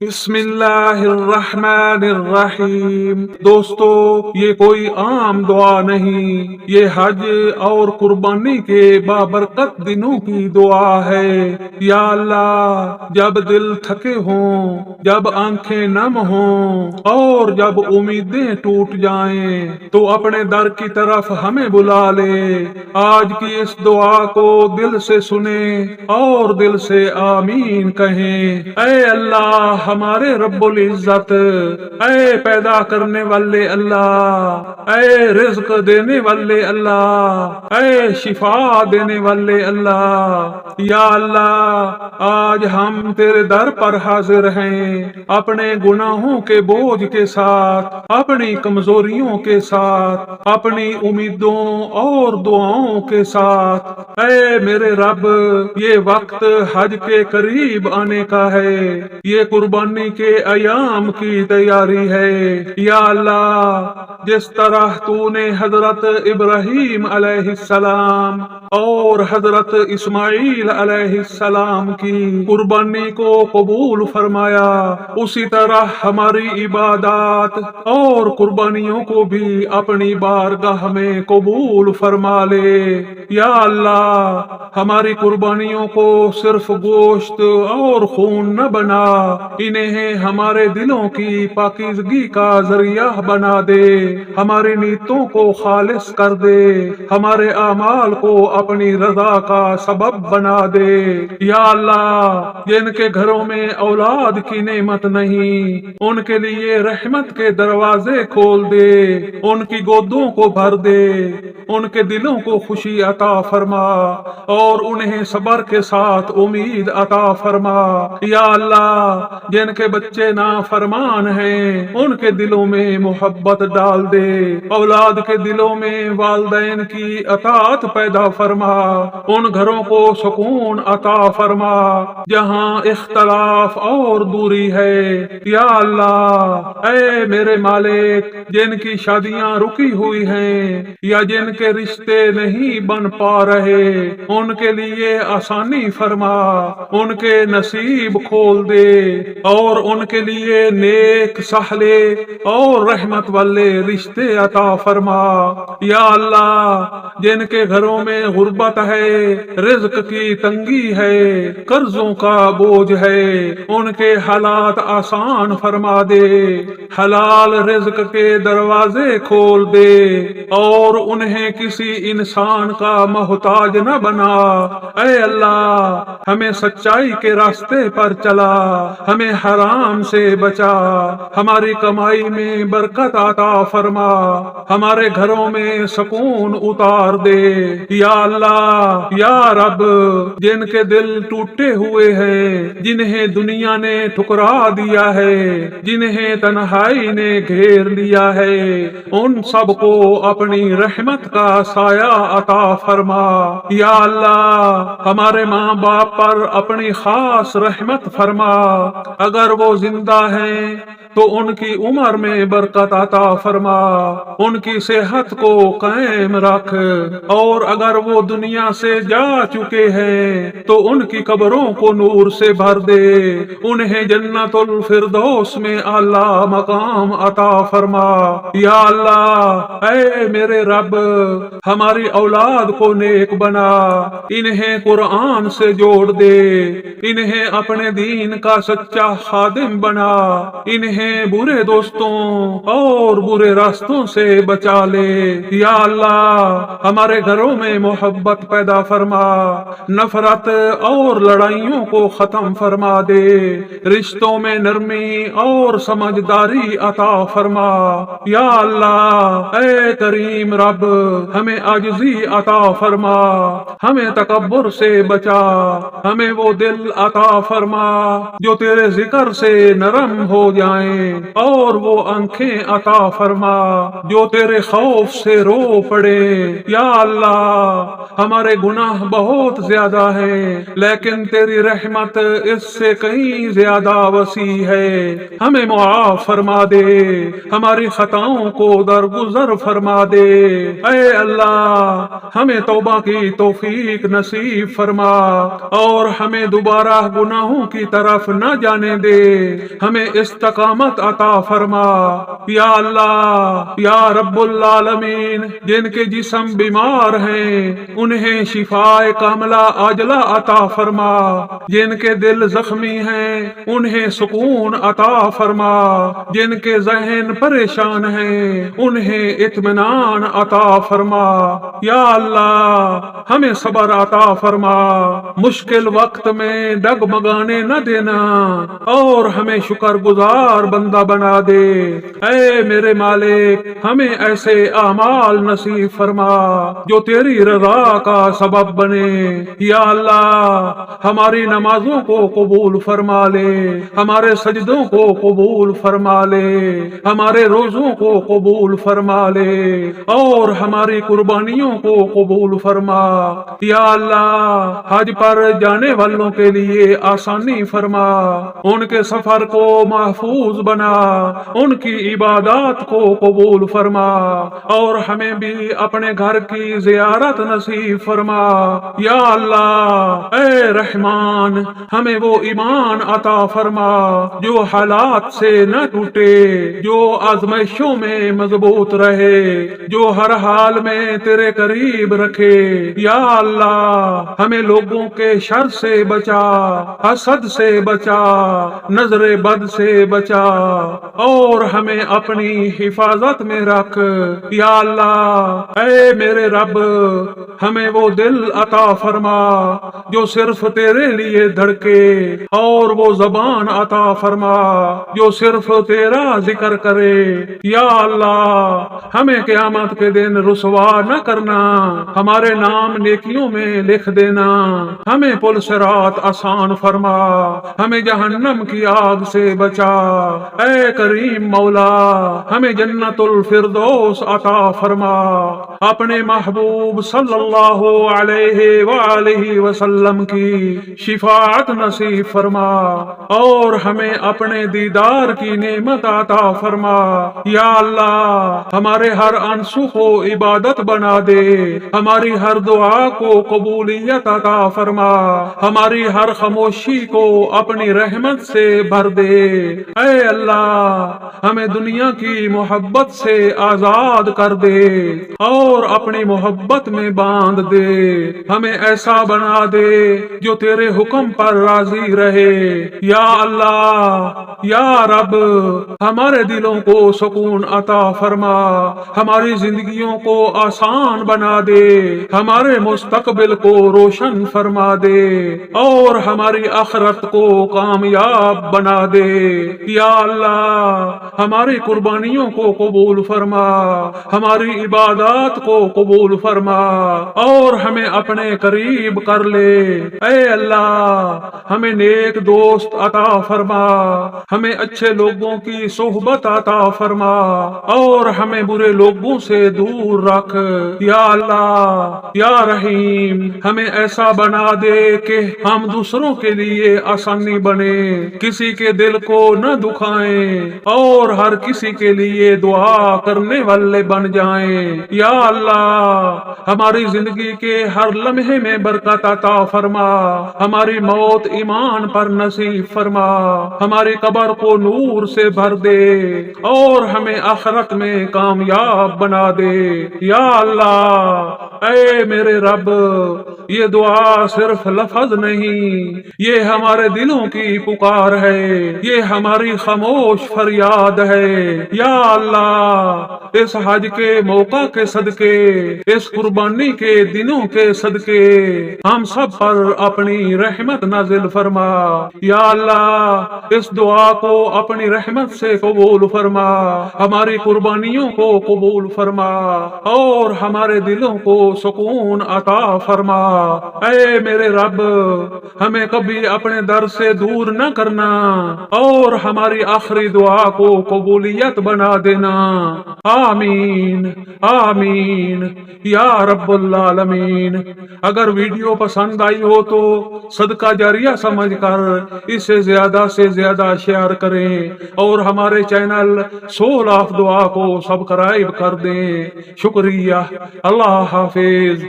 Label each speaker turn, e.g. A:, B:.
A: بسم اللہ الرحمن الرحیم۔ دوستو، یہ کوئی عام دعا نہیں، یہ حج اور قربانی کے بابرکت دنوں کی دعا ہے۔ یا اللہ، جب دل تھکے ہوں، جب آنکھیں نم ہوں اور جب امیدیں ٹوٹ جائیں تو اپنے در کی طرف ہمیں بلا لے۔ آج کی اس دعا کو دل سے سنیں اور دل سے آمین کہیں۔ اے اللہ ہمارے رب العزت، اے پیدا کرنے والے اللہ، اے رزق دینے والے اللہ، اے شفا دینے والے اللہ، یا اللہ آج ہم تیرے در پر حاضر ہیں، اپنے گناہوں کے بوجھ کے ساتھ، اپنی کمزوریوں کے ساتھ، اپنی امیدوں اور دعاؤں کے ساتھ۔ اے میرے رب، یہ وقت حج کے قریب آنے کا ہے، یہ قربانی کے ایام کی تیاری ہے۔ یا اللہ، جس طرح تو نے حضرت ابراہیم علیہ السلام اور حضرت اسماعیل علیہ السلام کی قربانی کو قبول فرمایا، اسی طرح ہماری عبادات اور قربانیوں کو بھی اپنی بارگاہ میں قبول فرما لے۔ یا اللہ، ہماری قربانیوں کو صرف گوشت اور خون نہ بنا، انہیں ہمارے دلوں کی پاکیزگی کا ذریعہ بنا دے، ہماری نیتوں کو خالص کر دے، ہمارے اعمال کو اپنی رضا کا سبب بنا دے۔ یا اللہ، جن کے گھروں میں اولاد کی نعمت نہیں، ان کے لیے رحمت کے دروازے کھول دے، ان کی گودوں کو بھر دے، ان کے دلوں کو خوشی عطا فرما اور انہیں صبر کے ساتھ امید عطا فرما۔ یا اللہ، جن کے بچے نافرمان ہیں، ان کے دلوں میں محبت ڈال دے، اولاد کے دلوں میں والدین کی اطاعت پیدا فرما، ان گھروں کو سکون عطا فرما جہاں اختلاف اور دوری ہے۔ یا اللہ، اے میرے مالک، جن کی شادیاں رکی ہوئی ہیں یا جن کے رشتے نہیں بن پا رہے، ان کے لیے آسانی فرما، ان کے نصیب کھول دے اور ان کے لیے نیک، سہلے اور رحمت والے رشتے عطا فرما۔ یا اللہ، جن کے گھروں میں غربت ہے، رزق کی تنگی ہے، قرضوں کا بوجھ ہے، ان کے حالات آسان فرما دے، حلال رزق کے دروازے کھول دے اور انہیں کسی انسان کا محتاج نہ بنا۔ اے اللہ، ہمیں سچائی کے راستے پر چلا، ہمیں حرام سے بچا، ہماری کمائی میں برکت عطا فرما، ہمارے گھروں میں سکون اتار دے۔ یا اللہ، یا رب، جن کے دل ٹوٹے ہوئے ہیں، جنہیں دنیا نے ٹھکرا دیا ہے، جنہیں تنہائی نے گھیر لیا ہے، ان سب کو اپنی رحمت کا سایہ عطا فرما۔ یا اللہ، ہمارے ماں باپ پر اپنی خاص رحمت فرما، اگر وہ زندہ ہیں تو ان کی عمر میں برکت عطا فرما، ان کی صحت کو قائم رکھ، اور اگر وہ دنیا سے جا چکے ہیں تو ان کی قبروں کو نور سے بھر دے، انہیں جنت الفردوس میں اعلیٰ مقام عطا فرما۔ یا اللہ، اے میرے رب، ہماری اولاد کو نیک بنا، انہیں قرآن سے جوڑ دے، انہیں اپنے دین کا سچا خادم بنا، انہیں برے دوستوں اور برے راستوں سے بچا لے۔ یا اللہ، ہمارے گھروں میں محبت پیدا فرما، نفرت اور لڑائیوں کو ختم فرما دے، رشتوں میں نرمی اور سمجھداری عطا فرما۔ یا اللہ، اے کریم رب، ہمیں عاجزی عطا فرما، ہمیں تکبر سے بچا، ہمیں وہ دل عطا فرما جو تیرے ذکر سے نرم ہو جائیں، ہیں اور وہ آنکھیں عطا فرما جو تیرے خوف سے رو پڑے۔ یا اللہ ہمارے گناہ بہت زیادہ ہے لیکن تیری رحمت اس سے کہیں زیادہ وسیع ہے، ہمیں معاف فرما دے، ہماری خطاؤں کو درگزر فرما دے۔ اے اللہ ہمیں توبہ کی توفیق نصیب فرما اور ہمیں دوبارہ گناہوں کی طرف نہ جانے دے، ہمیں استقامت عطا فرما۔ یا اللہ یا رب العالمین جن کے جسم بیمار ہیں انہیں شفاء کاملہ عاجلہ عطا فرما، جن کے دل زخمی ہیں انہیں سکون عطا فرما، جن کے ذہن پریشان ہیں انہیں اطمینان عطا فرما۔ یا اللہ ہمیں صبر عطا فرما، مشکل وقت میں ڈگمگانے نہ دینا اور ہمیں شکر گزار بندہ بنا دے۔ اے میرے مالک ہمیں ایسے اعمال نصیب فرما جو تیری رضا کا سبب بنے۔ یا اللہ ہماری نمازوں کو قبول فرما لے، ہمارے سجدوں کو قبول فرما لے، ہمارے روزوں کو قبول فرما لے اور ہماری قربانیوں کو قبول فرما۔ یا اللہ حج پر جانے والوں کے لیے آسانی فرما، ان کے سفر کو محفوظ بنا، ان کی عبادات کو قبول فرما اور ہمیں بھی اپنے گھر کی زیارت نصیب فرما۔ یا اللہ اے رحمان ہمیں وہ ایمان عطا فرما جو حالات سے نہ ٹوٹے، جو آزمائشوں میں مضبوط رہے، جو ہر حال میں تیرے قریب رکھے۔ یا اللہ ہمیں لوگوں کے شر سے بچا، حسد سے بچا، نظر بد سے بچا اور ہمیں اپنی حفاظت میں رکھ۔ یا اللہ اے میرے رب ہمیں وہ دل عطا فرما جو صرف تیرے لیے دھڑکے اور وہ زبان عطا فرما جو صرف تیرا ذکر کرے۔ یا اللہ ہمیں قیامت کے دن رسوا نہ کرنا، ہمارے نام نیکیوں میں لکھ دینا، ہمیں پل صراط آسان فرما، ہمیں جہنم کی آگ سے بچا۔ اے کریم مولا ہمیں جنت الفردوس عطا فرما، اپنے محبوب صلی اللہ علیہ وآلہ وسلم کی شفاعت نصیب فرما اور ہمیں اپنے دیدار کی نعمت عطا فرما۔ یا اللہ ہمارے ہر عنصر کو عبادت بنا دے، ہماری ہر دعا کو قبولیت عطا فرما، ہماری ہر خاموشی کو اپنی رحمت سے بھر دے۔ اے اللہ ہمیں دنیا کی محبت سے آزاد کر دے اور اپنی محبت میں باندھ دے، ہمیں ایسا بنا دے جو تیرے حکم پر راضی رہے۔ یا اللہ یا رب ہمارے دلوں کو سکون عطا فرما، ہماری زندگیوں کو آسان بنا دے، ہمارے مستقبل کو روشن فرما دے اور ہماری آخرت کو کامیاب بنا دے۔ یا اللہ ہماری قربانیوں کو قبول فرما، ہماری عبادات کو قبول فرما اور ہمیں اپنے قریب کر لے۔ اے اللہ ہمیں نیک دوست عطا فرما، ہمیں اچھے لوگوں کی صحبت عطا فرما اور ہمیں برے لوگوں سے دور رکھ۔ یا اللہ یا رحیم ہمیں ایسا بنا دے کہ ہم دوسروں کے لیے آسانی بنے، کسی کے دل کو نہ دکھائیں اور ہر کسی کے لیے دعا کرنے والے بن جائیں۔ یا اللہ ہماری زندگی کے ہر لمحے میں برکت عطا فرما، ہماری موت ایمان پر نصیب فرما، ہماری قبر کو نور سے بھر دے اور ہمیں آخرت میں کامیاب بنا دے۔ یا اللہ اے میرے رب یہ دعا صرف لفظ نہیں، یہ ہمارے دلوں کی پکار ہے، یہ ہماری خاموش فریاد ہے۔ یا اللہ اس حج کے موقع کے صدقے، اس قربانی کے دنوں کے صدقے ہم سب پر اپنی رحمت نازل فرما۔ یا اللہ اس دعا کو اپنی رحمت سے قبول فرما، ہماری قربانیوں کو قبول فرما اور ہمارے دلوں کو سکون عطا فرما۔ اے میرے رب، ہمیں کبھی اپنے در سے دور نہ کرنا اور ہماری آخری دعا کو قبولیت بنا دینا۔ آمین آمین یا رب العالمین۔ اگر ویڈیو پسند آئی ہو تو صدقہ جاریہ سمجھ کر اسے زیادہ سے زیادہ شیئر کریں اور ہمارے چینل سول آف دعا کو سبسکرائب کر دیں۔ شکریہ، اللہ حافظ۔